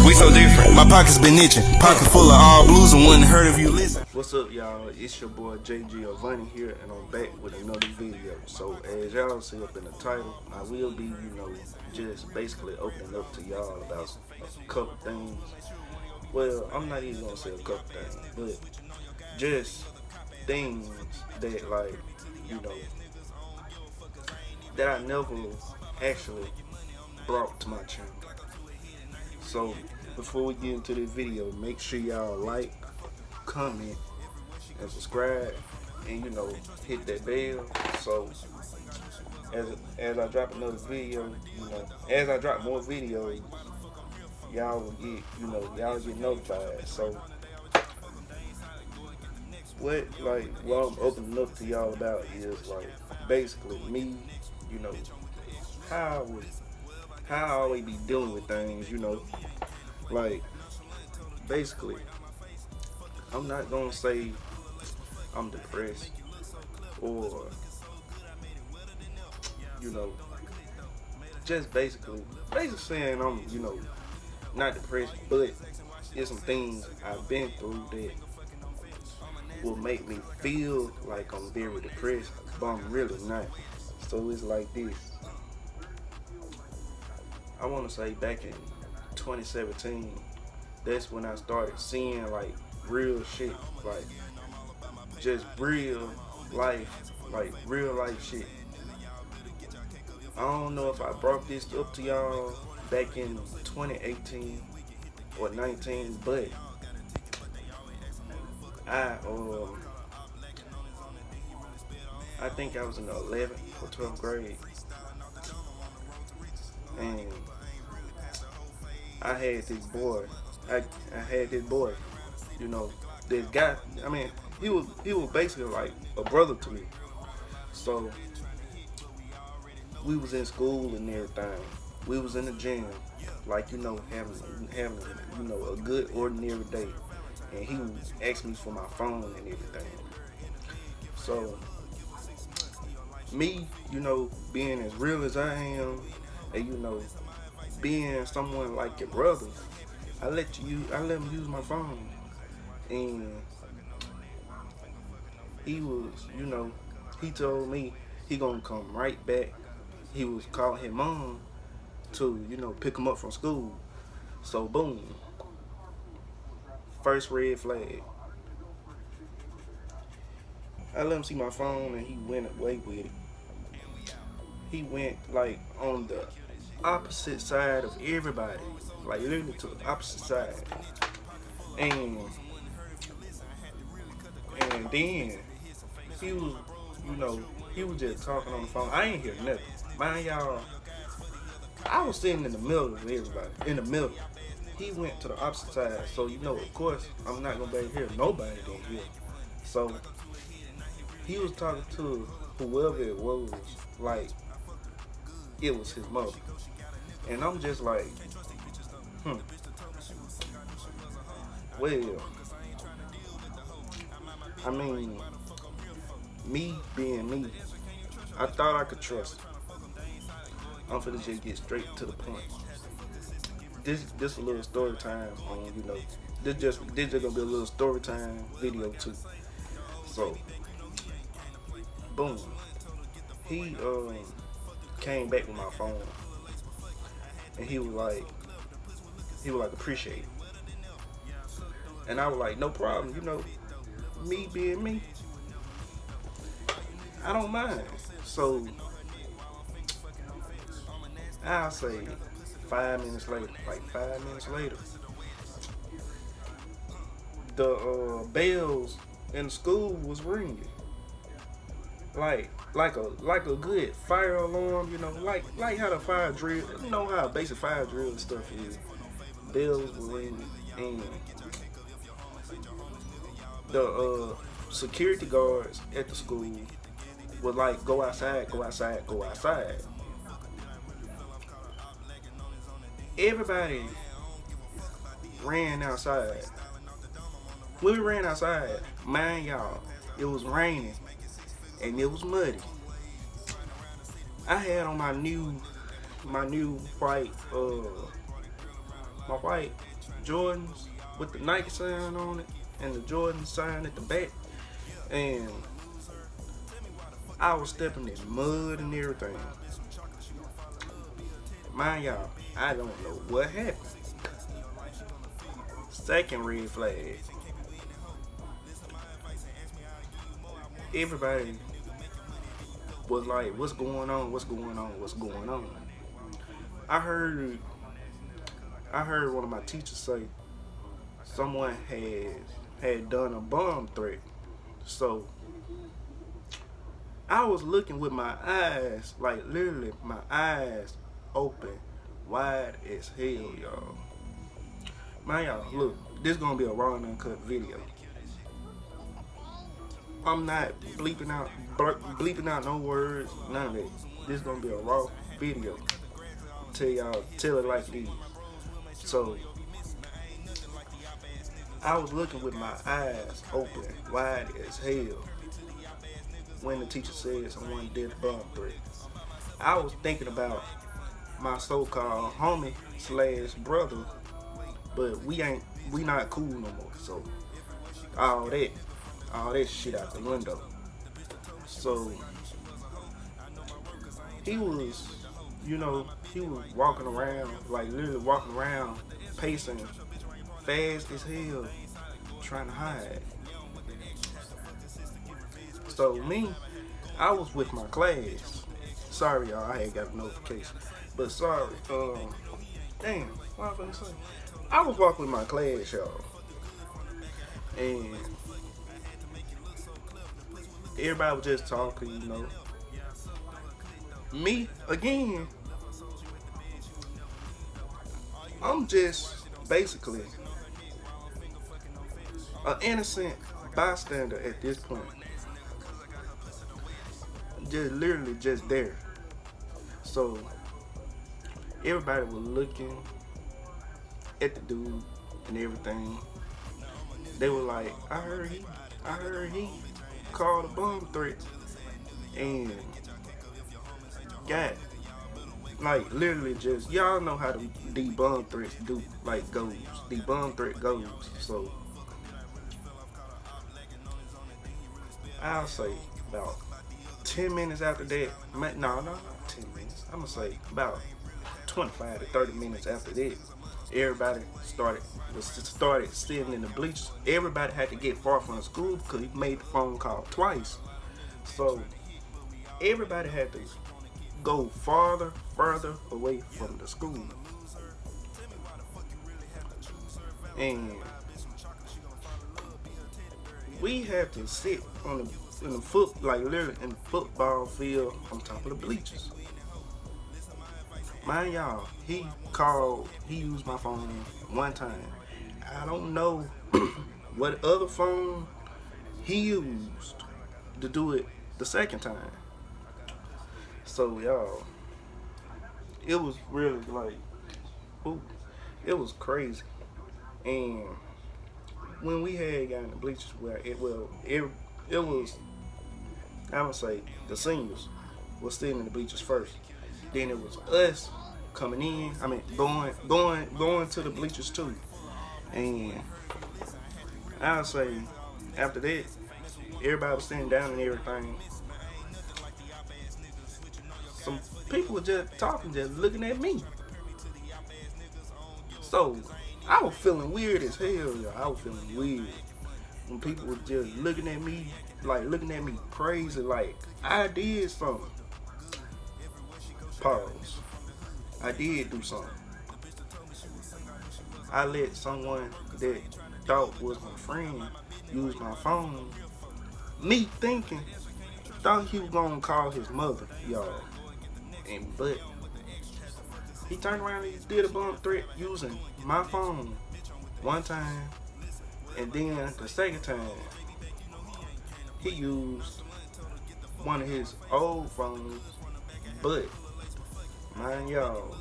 We so different. My pockets been itching. Pocket full of all blues and wouldn't hurt if you listen. What's up, y'all? It's your boy JG Giovanni here, and I'm back with another video. So, as y'all see up in the title, I will be, just basically opening up to y'all about a couple things. Well, I'm not even gonna say a couple things, but just things that, that I never actually brought to my channel. So, before we get into this video, make sure y'all like, comment, and subscribe, and hit that bell. So as I drop another video, as I drop more videos, y'all will get, y'all get notified. So what I'm opening up to y'all about is basically me, how I always be dealing with things, basically I'm not gonna say I'm depressed or just basically saying I'm not depressed, but there's some things I've been through that will make me feel like I'm very depressed, but I'm really not. So it's like this. I want to say back in 2017, that's when I started seeing real shit, just real life shit. I don't know if I brought this up to y'all back in 2018 or 19, but I think I was in the 11th or 12th grade, and I had this boy. This guy. I mean, he was basically like a brother to me. So we was in school and everything. We was in the gym, having a good ordinary day. And he would ask me for my phone and everything. So me, being as real as I am, and being someone like your brother, I let him use my phone. And he was, he told me he gonna come right back. He was calling his mom to, pick him up from school. So boom, first red flag. I let him see my phone and he went away with it. He went on the opposite side of everybody, literally to the opposite side. And then he was, he was just talking on the phone. I ain't hear nothing. Mind y'all, I was sitting in the middle of everybody, in the middle. He went to the opposite side, so of course, I'm not gonna be able to hear nobody down here. So he was talking to whoever it was, it was his mother. And I'm just like, well, I mean, me being me, I thought I could trust him. I'm finna just get straight to the point. This a little story time on, this just gonna be a little story time video too. So, boom, he came back with my phone, and he was like appreciate it. And I was like, no problem, me being me, I don't mind. So I'll say 5 minutes later, the bells in the school was ringing, like a good fire alarm, like how the fire drill, how basic fire drill and stuff is. Bells were ringing, and the security guards at the school would go outside. Everybody ran outside. When we ran outside, mind y'all, it was raining and it was muddy. I had on my new white Jordans with the Nike sign on it and the Jordan sign at the back. And I was stepping in mud and everything. Mind y'all, I don't know what happened. Second red flag. Everybody was like, what's going on? What's going on? What's going on? I heard one of my teachers say someone had done a bomb threat. So I was looking with my eyes, like literally my eyes open, wide as hell, y'all. Man, y'all, look, this gonna be a raw and uncut video. I'm not bleeping out no words, none of that. This gonna be a raw video. Tell it like it is. So I was looking with my eyes open, wide as hell, when the teacher said someone did a bomb threat. I was thinking about my so-called homie / brother, but we not cool no more. So all that shit out the window. So he was walking around, like literally walking around, pacing fast as hell, trying to hide. So me, I was with my class. Sorry y'all, I ain't got a notification. But sorry, damn, what I'm finna say? I was walking with my class, y'all. And everybody was just talking, Me, again, I'm just basically an innocent bystander at this point. Just literally just there. So everybody was looking at the dude and everything. They were like, I heard he called a bomb threat and got, like, literally just, y'all know how the bomb threats do, like, goes. The bomb threat goes. So I'll say about 10 minutes after that, no, not 10 minutes. I'm gonna say about 25 to 30 minutes after that, everybody started sitting in the bleachers. Everybody had to get far from the school because he made the phone call twice. So everybody had to go further away from the school. And we had to sit in the football field on top of the bleachers. Mind y'all, he used my phone one time. I don't know what other phone he used to do it the second time. So y'all, it was really like, it was crazy. And when we had gotten the bleachers, it was, I would say the seniors was sitting in the bleachers first. Then it was us coming in. I mean, going to the bleachers too. And I would say after that, everybody was sitting down and everything. Some people were just talking, just looking at me. So I was feeling weird as hell, y'all. I was feeling weird when people were just looking at me crazy, like I did something. Pause. I did do something. I let someone that thought was my friend use my phone. Me thought he was gonna call his mother, y'all. But he turned around and he did a bomb threat using my phone one time, and then the second time he used one of his old phones. But mind y'all,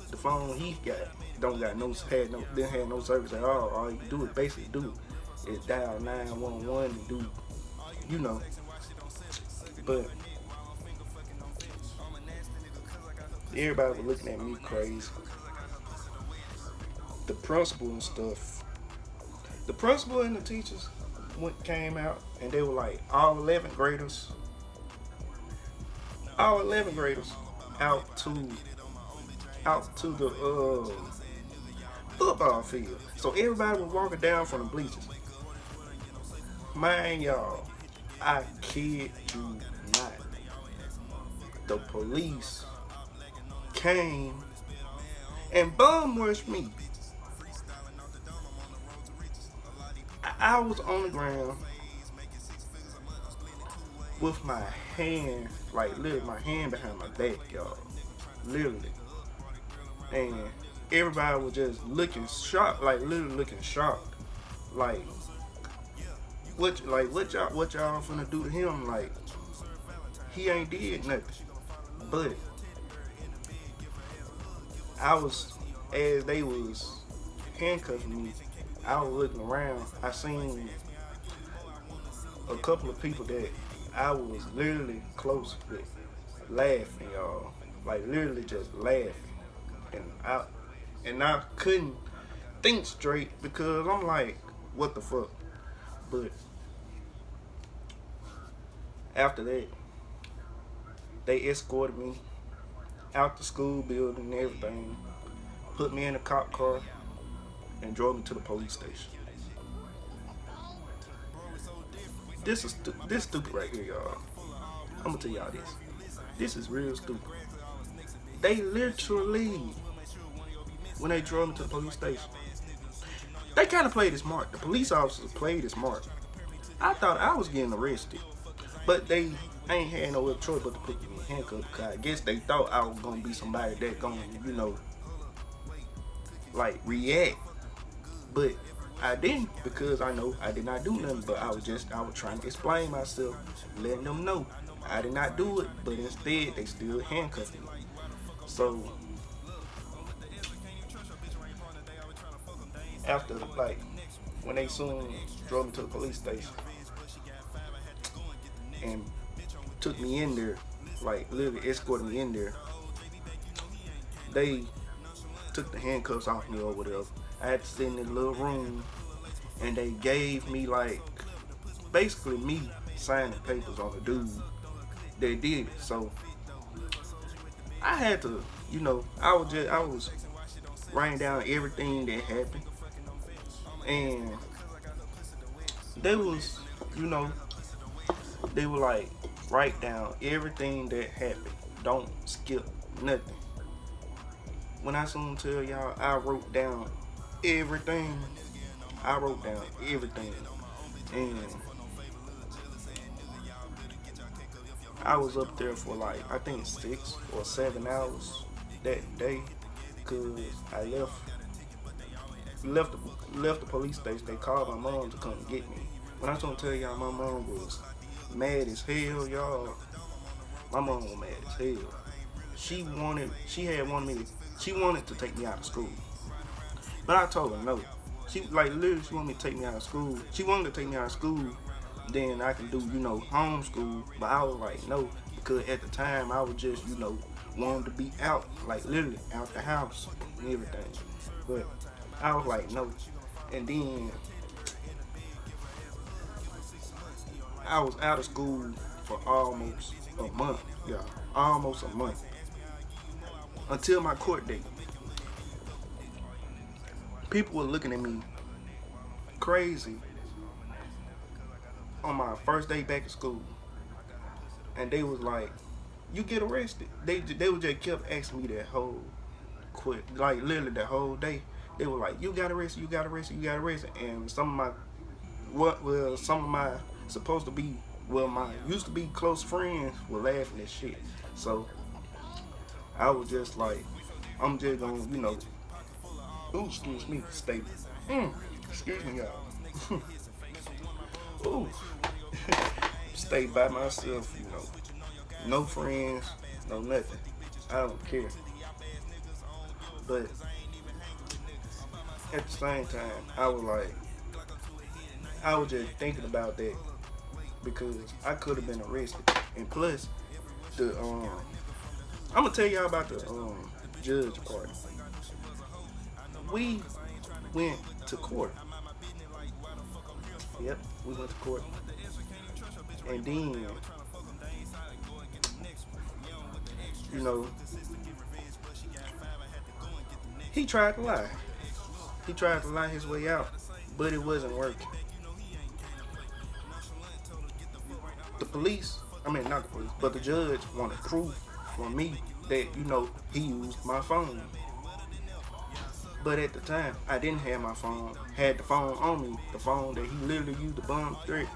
the phone he got didn't have no service at all. All you do is dial 911 and do, But everybody was looking at me crazy. the principal and stuff. The principal and the teachers came out, and they were like all 11th graders out to the football field. So everybody was walking down from the bleachers. Man, y'all, I kid you not. The police came and bum rushed me. I was on the ground with my hand, like literally my hand behind my back, y'all. Literally. And everybody was just looking shocked, like literally looking shocked. Like what y'all finna do to him? Like he ain't did nothing. But I was, as they was handcuffing me, I was looking around. I seen a couple of people that I was literally close with laughing, y'all. Like literally just laughing. And I couldn't think straight because I'm like, what the fuck? But after that, they escorted me out the school building and everything, put me in a cop car, and drove me to the police station. This stupid right here, y'all. I'm gonna tell y'all this. This is real stupid. They literally, when they drove me to the police station, they kind of played it smart. The police officers played it smart. I thought I was getting arrested, but they ain't had no other choice but to put me in handcuffs because I guess they thought I was gonna be somebody that gonna, like react. But I didn't, because I know I did not do nothing. But I was trying to explain myself, letting them know I did not do it. But instead, they still handcuffed me. So after, like, when they soon drove me to the police station and took me in there, like literally escorted me in there, they took the handcuffs off me or whatever. I had to sit in the little room, and they gave me, like, basically me signing papers on the dude that did it. So I had to, I was writing down everything that happened, and they was, they were like, write down everything that happened. Don't skip nothing. When I soon tell y'all, I wrote down everything. And I was up there for like, I think 6 or 7 hours that day, cause I left the police station. They called my mom to come get me. When I was gonna tell y'all, my mom was mad as hell, y'all. My mom was mad as hell. She wanted to take me out of school, but I told her no. She literally wanted me to take me out of school. She wanted to take me out of school, then I can do homeschool. But I was like no, because at the time I was just wanting to be out, like literally out the house and everything. But I was like no, and then I was out of school for almost a month, y'all. Almost a month. Until my court date. People were looking at me crazy on my first day back at school. And they was like, you get arrested. They would just kept asking me that whole like literally the whole day. They were like, you got arrested, you got arrested, you got arrested. And some of my supposed to be, my used to be close friends were laughing at shit. So I was just like, I'm just gonna, ooh, excuse me, stay. Excuse me, y'all. Ooh, stay by myself, no friends, no nothing. I don't care. But at the same time, I was just thinking about that, because I could have been arrested. And plus, I'm gonna tell y'all about the judge part. went to court. Yep, we went to court. And then, you know, he tried to lie. He tried to lie his way out, but it wasn't working. The police, I mean, not the police, but the judge wanted proof from me that, he used my phone. But at the time, I didn't have my phone. Had the phone on me, the phone that he literally used the bomb threat.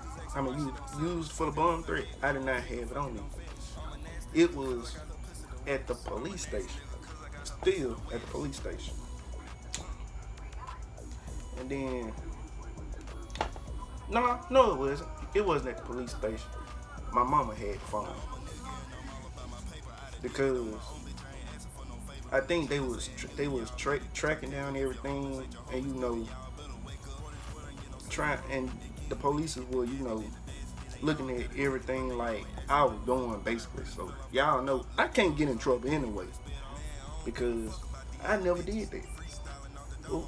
Used for the bomb threat. I did not have it on me. It was at the police station. Still at the police station. And then, no, it wasn't. It wasn't at the police station. My mama had the phone because I think they was tracking down everything, and trying, and the police were looking at everything like I was doing basically. So y'all know I can't get in trouble anyway because I never did that. Ooh.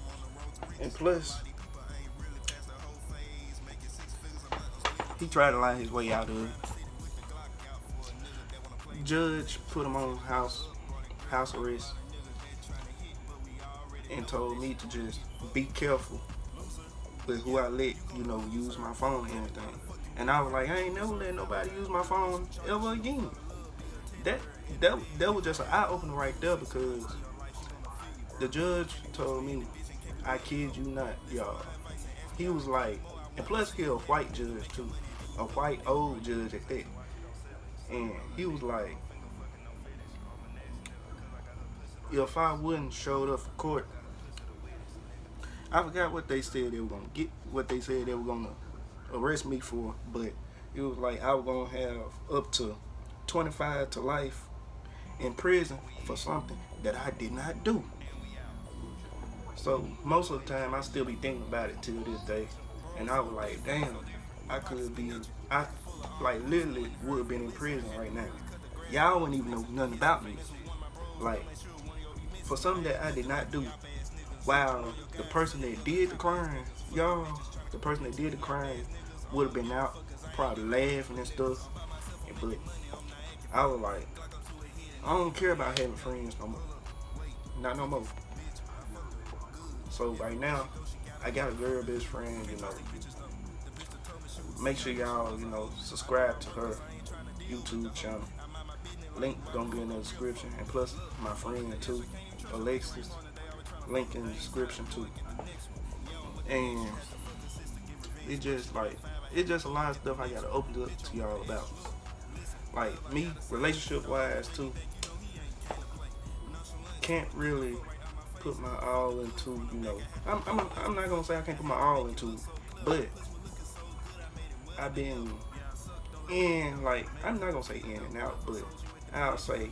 And plus, he tried to lie his way out of it. Judge put him on house arrest and told me to just be careful with who I let, use my phone and everything. And I was like, I ain't never let nobody use my phone ever again. That was just an eye opener right there because the judge told me, I kid you not, y'all. He was like, and plus he a white judge too, a white old judge at that. And he was like, if I wouldn't showed up for court, I forgot what they said they were gonna get, what they said they were gonna arrest me for, but it was like I was gonna have up to 25 to life in prison for something that I did not do. So most of the time I still be thinking about it till this day, and I was like, damn, I literally would have been in prison right now. Y'all wouldn't even know nothing about me. Like, for something that I did not do, while the person that did the crime, would have been out, probably laughing and stuff. But I was like, I don't care about having friends no more. Not no more. So right now, I got a girl best friend, Make sure y'all, subscribe to her YouTube channel. Link gonna be in the description. And plus my friend too, Alexis. Link in the description too. And it's just a lot of stuff I gotta open up to y'all about. Like me, relationship wise too, can't really put my all into, I'm not gonna say I can't put my all into it, but I've been in, like, I'm not gonna say in and out, but I'll say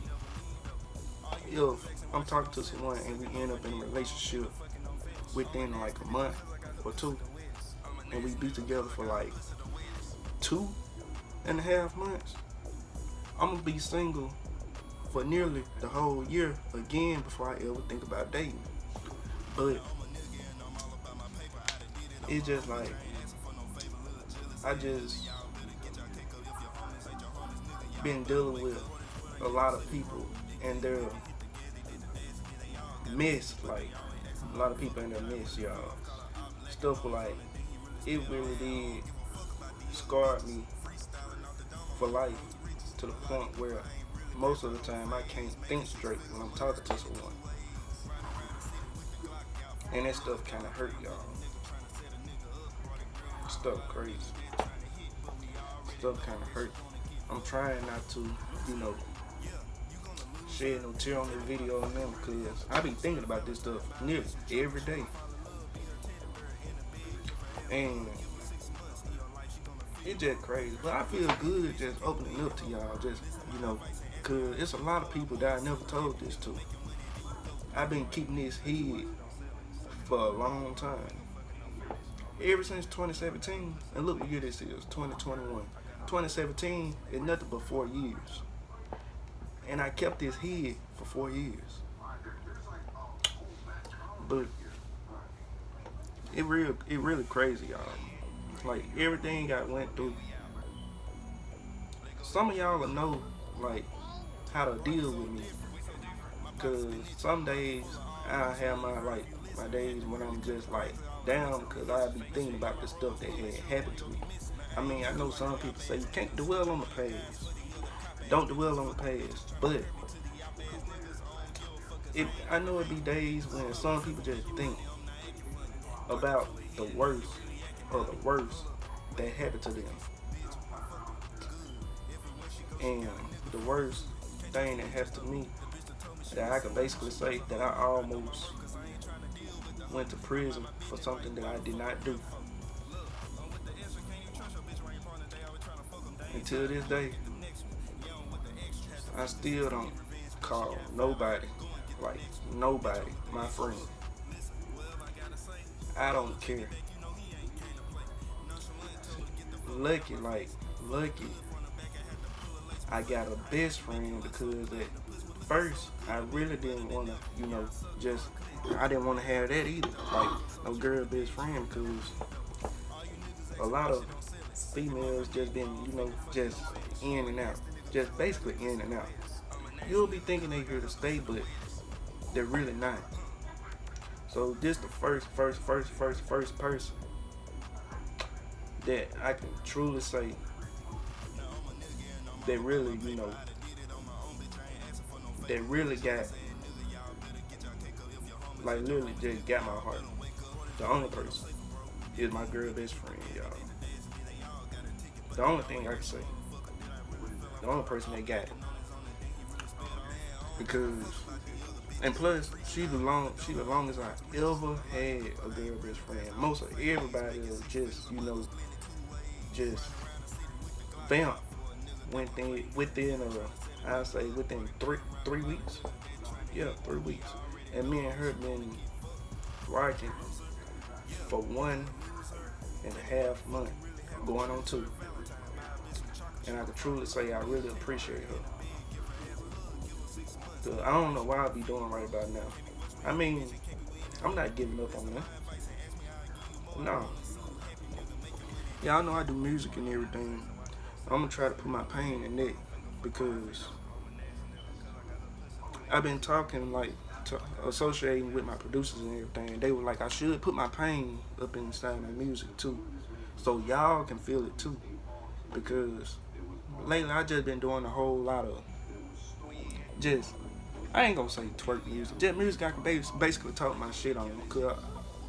if I'm talking to someone and we end up in a relationship within like a month or two, and we be together for like 2.5 months, I'm gonna be single for nearly the whole year again before I ever think about dating. But it's just like, I just been dealing with a lot of people and their mess, like a lot of people in their mess, y'all. Stuff like, it really did scar me for life, to the point where most of the time I can't think straight when I'm talking to someone. And that stuff kinda hurt, y'all. Stuff crazy. Stuff kinda hurt. I'm trying not to, shed no tear on this video on them, because I be thinking about this stuff nearly every day. And it's just crazy. But I feel good just opening up to y'all, just, because it's a lot of people that I never told this to. I've been keeping this hid for a long time. Ever since 2017, and look what year this is, 2021. 2017 is nothing but 4 years. And I kept this hid for 4 years. But it really crazy, y'all. Like everything I went through. Some of y'all will know like how to deal with me. Cause some days I have my days when I'm just like down because I be thinking about the stuff that had happened to me. I mean, I know some people say you can't dwell on the past. Don't dwell on the past. But I know it be days when some people just think about the worst or the worst that happened to them. And the worst thing that happened to me that I could basically say that I almost went to prison for something that I did not do. Until this day, I still don't call nobody, like nobody, my friend. I don't care. Lucky, I got a best friend because at first I really didn't want to, I didn't want to have that either. Like no girl best friend because a lot of females just been, just in and out, just basically in and out. You'll be thinking they here to stay, but they're really not. So this the first person that I can truly say that really, that really got, like literally just got my heart. The only person is my girl best friend, y'all. The only thing I can say. The only person that got it. Because, and plus, she the longest I ever had a girl best friend. Most of everybody is just, just vamp within I'd say within three weeks. Yeah, 3 weeks. And me and her been rocking for 1.5 months, going on 2. And I can truly say I really appreciate her. Cause I don't know what I'll be doing right about now. I mean, I'm not giving up on that. No. Y'all know I do music and everything. I'm gonna try to put my pain in it because I've been talking associating with my producers and everything. And they were like, I should put my pain up inside my music too, so y'all can feel it too. Because lately I just been doing a whole lot of I ain't gonna say twerk music, just music I can basically talk my shit on. Cause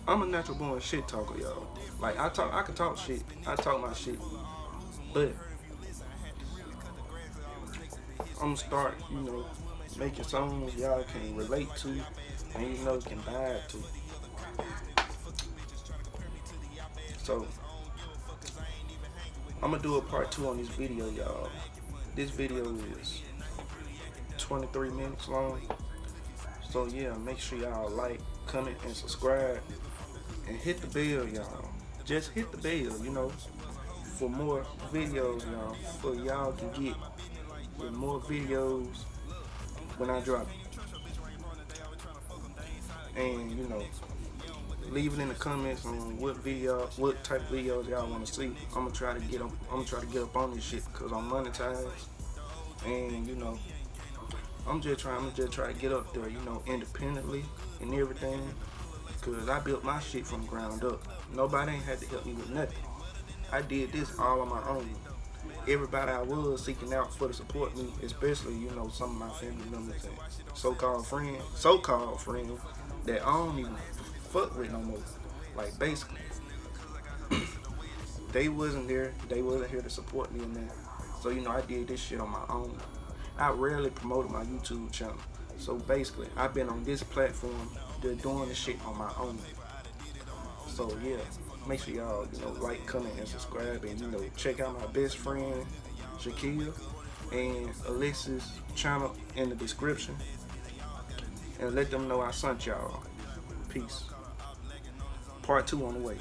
I'm a natural born shit talker, y'all. Like I can talk shit, I talk my shit, but I'm gonna start, making songs y'all can relate to and can vibe to. So I'm gonna do a part 2 on this video, y'all. This video is 23 minutes long. So yeah, make sure y'all like, comment, and subscribe, and hit the bell, y'all. Just hit the bell, for more videos, y'all. For y'all can get with more videos when I drop it. And leave it in the comments on what type of videos y'all want to see. I'm gonna try to get up on this shit because I'm monetized, and I'm just trying to get up there, independently and everything. Cause I built my shit from the ground up. Nobody ain't had to help me with nothing. I did this all on my own. Everybody I was seeking out for to support me, especially, some of my family members and so-called friends that I don't even fuck with no more. Like basically, they wasn't here to support me in that. So, I did this shit on my own. I rarely promoted my YouTube channel. So basically, I've been on this platform doing this shit on my own. So yeah, make sure y'all, like, comment, and subscribe, and check out my best friend Shaquille and Alexis channel in the description, and let them know I sent y'all. Peace. Part 2 on the way.